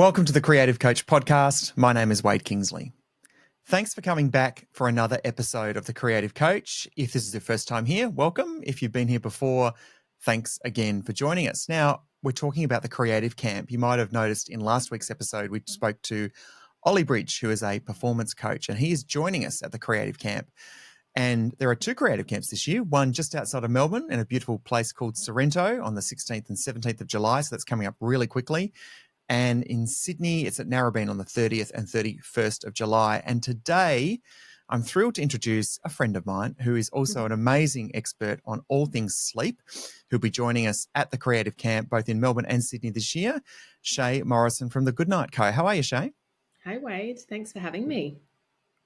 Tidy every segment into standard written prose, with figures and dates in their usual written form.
Welcome to the Creative Coach Podcast. My name is Wade Kingsley. Thanks for coming back for another episode of the Creative Coach. If this is your first time here, welcome. If you've been here before, thanks again for joining us. Now, we're talking about the Creative Camp. You might have noticed in last week's episode, we spoke to Ollie Bridge, who is a performance coach, and he is joining us at the Creative Camp. And there are two creative camps this year, one just outside of Melbourne in a beautiful place called Sorrento on the 16th and 17th of July. So that's coming up really quickly. And in Sydney, it's at Narrabeen on the 30th and 31st of July. And today, I'm thrilled to introduce a friend of mine who is also an amazing expert on all things sleep, who'll be joining us at the Creative Camp, both in Melbourne and Sydney this year, Shea Morrison from the Goodnight Co. How are you, Shea? Hi, Wade. Thanks for having me.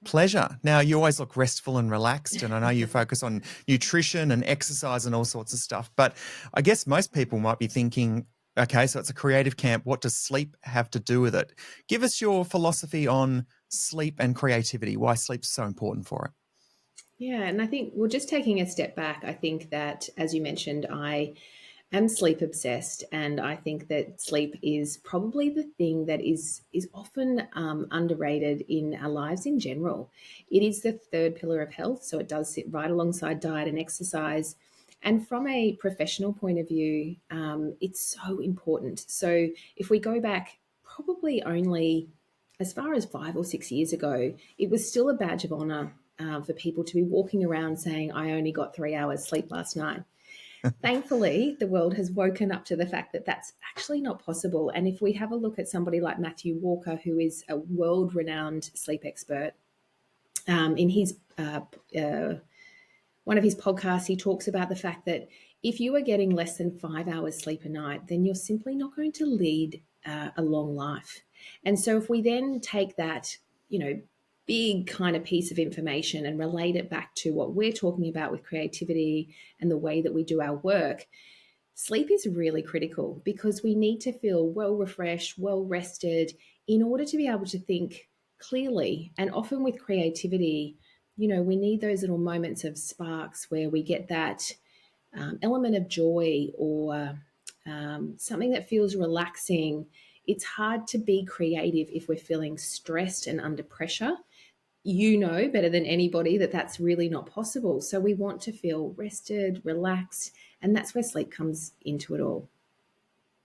Pleasure. Now, you always look restful and relaxed, and I know you focus on nutrition and exercise and all sorts of stuff. But I guess most people might be thinking, okay, so it's a creative camp. What does sleep have to do with it? Give us your philosophy on sleep and creativity, why sleep's so important for it. Yeah, and I think, well, just taking a step back, I think that, as you mentioned, I am sleep obsessed, and I think that sleep is probably the thing that is often underrated in our lives in general. It is the third pillar of health, so it does sit right alongside diet and exercise. And from a professional point of view, it's so important. So if we go back probably only as far as 5 or 6 years ago, it was still a badge of honor for people to be walking around saying, I only got 3 hours sleep last night. Thankfully, the world has woken up to the fact that that's actually not possible. And if we have a look at somebody like Matthew Walker, who is a world-renowned sleep expert, in his one of his podcasts, he talks about the fact that if you are getting less than 5 hours sleep a night, then you're simply not going to lead a long life. And so if we then take that, big kind of piece of information and relate it back to what we're talking about with creativity and the way that we do our work, sleep is really critical because we need to feel well refreshed, well rested in order to be able to think clearly. And often with creativity, we need those little moments of sparks where we get that element of joy or something that feels relaxing. It's hard to be creative if we're feeling stressed and under pressure. You know better than anybody that that's really not possible. So we want to feel rested, relaxed, and that's where sleep comes into it all.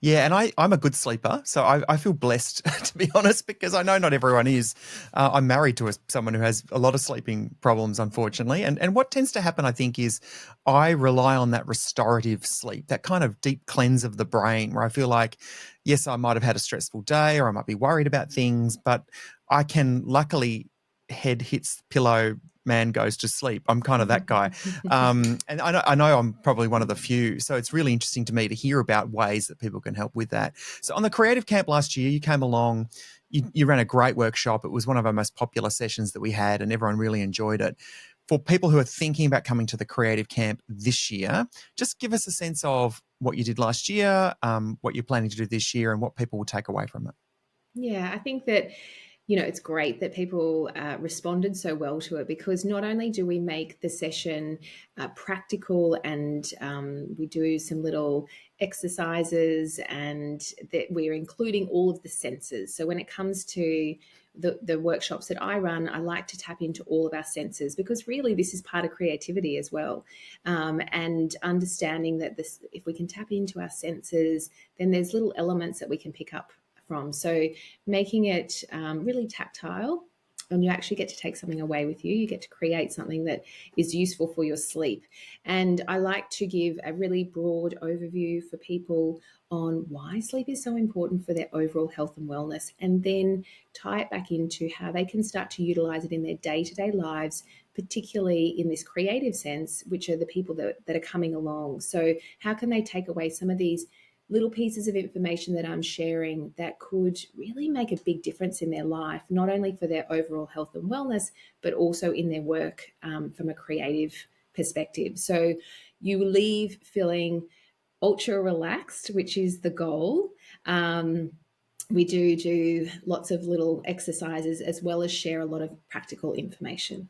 Yeah, and I'm a good sleeper, so I feel blessed, to be honest, because I know not everyone is. I'm married to someone who has a lot of sleeping problems, unfortunately. And what tends to happen, I think, is I rely on that restorative sleep, that kind of deep cleanse of the brain where I feel like, yes, I might have had a stressful day or I might be worried about things, but I can luckily head hits pillow, man goes to sleep. I'm kind of that guy. And I know I'm probably one of the few. So it's really interesting to me to hear about ways that people can help with that. So on the Creative Camp last year, you came along, you ran a great workshop. It was one of our most popular sessions that we had and everyone really enjoyed it. For people who are thinking about coming to the Creative Camp this year, just give us a sense of what you did last year, what you're planning to do this year and what people will take away from it. Yeah, I think that it's great that people responded so well to it because not only do we make the session practical and we do some little exercises and that we're including all of the senses. So when it comes to the workshops that I run, I like to tap into all of our senses because really this is part of creativity as well. And understanding that if we can tap into our senses, then there's little elements that we can pick up from. So making it really tactile, and you actually get to take something away with you. You get to create something that is useful for your sleep. And I like to give a really broad overview for people on why sleep is so important for their overall health and wellness, and then tie it back into how they can start to utilize it in their day-to-day lives, particularly in this creative sense, which are the people that are coming along. So how can they take away some of these little pieces of information that I'm sharing that could really make a big difference in their life, not only for their overall health and wellness, but also in their work from a creative perspective. So you leave feeling ultra relaxed, which is the goal. We do lots of little exercises as well as share a lot of practical information.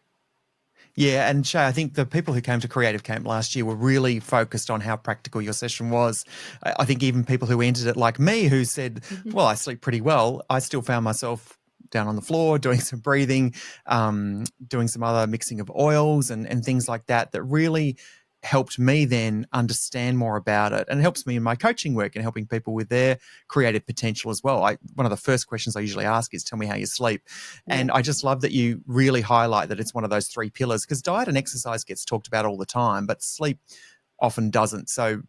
Yeah, and Shay, I think the people who came to Creative Camp last year were really focused on how practical your session was. I think even people who entered it like me who said, well, I sleep pretty well, I still found myself down on the floor doing some breathing, doing some other mixing of oils and things like that, that really helped me then understand more about it, and it helps me in my coaching work and helping people with their creative potential as well. One of the first questions I usually ask is, tell me how you sleep. Yeah. And I just love that you really highlight that it's one of those three pillars, because diet and exercise gets talked about all the time, but sleep often doesn't. So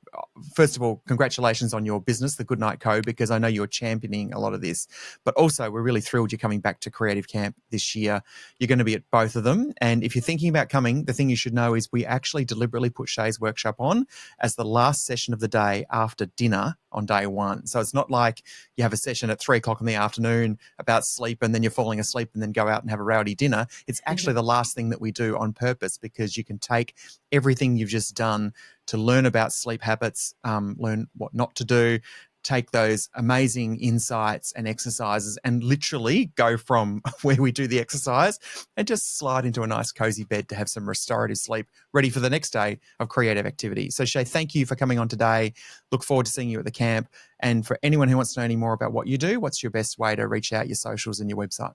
first of all, congratulations on your business, the Goodnight Co, because I know you're championing a lot of this, but also we're really thrilled you're coming back to Creative Camp this year. You're going to be at both of them. And if you're thinking about coming, the thing you should know is we actually deliberately put Shay's workshop on as the last session of the day after dinner on day one. So it's not like you have a session at 3:00 in the afternoon about sleep and then you're falling asleep and then go out and have a rowdy dinner. It's actually the last thing that we do on purpose, because you can take everything you've just done to learn about sleep habits, learn what not to do, take those amazing insights and exercises and literally go from where we do the exercise and just slide into a nice cozy bed to have some restorative sleep ready for the next day of creative activity. So Shay, thank you for coming on today. Look forward to seeing you at the camp. And for anyone who wants to know any more about what you do, what's your best way to reach out, your socials and your website?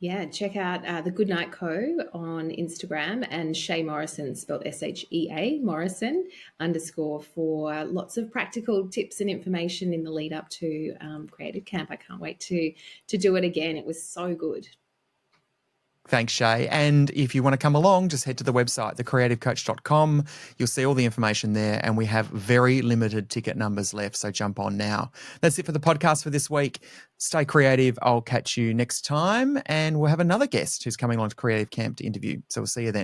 Yeah, check out the Goodnight Co on Instagram, and Shea Morrison, spelled SHEA Morrison _ for lots of practical tips and information in the lead up to Creative Camp. I can't wait to do it again. It was so good. Thanks, Shay. And if you want to come along, just head to the website, thecreativecoach.com. You'll see all the information there, and we have very limited ticket numbers left, so jump on now. That's it for the podcast for this week. Stay creative. I'll catch you next time, and we'll have another guest who's coming along to Creative Camp to interview. So we'll see you then.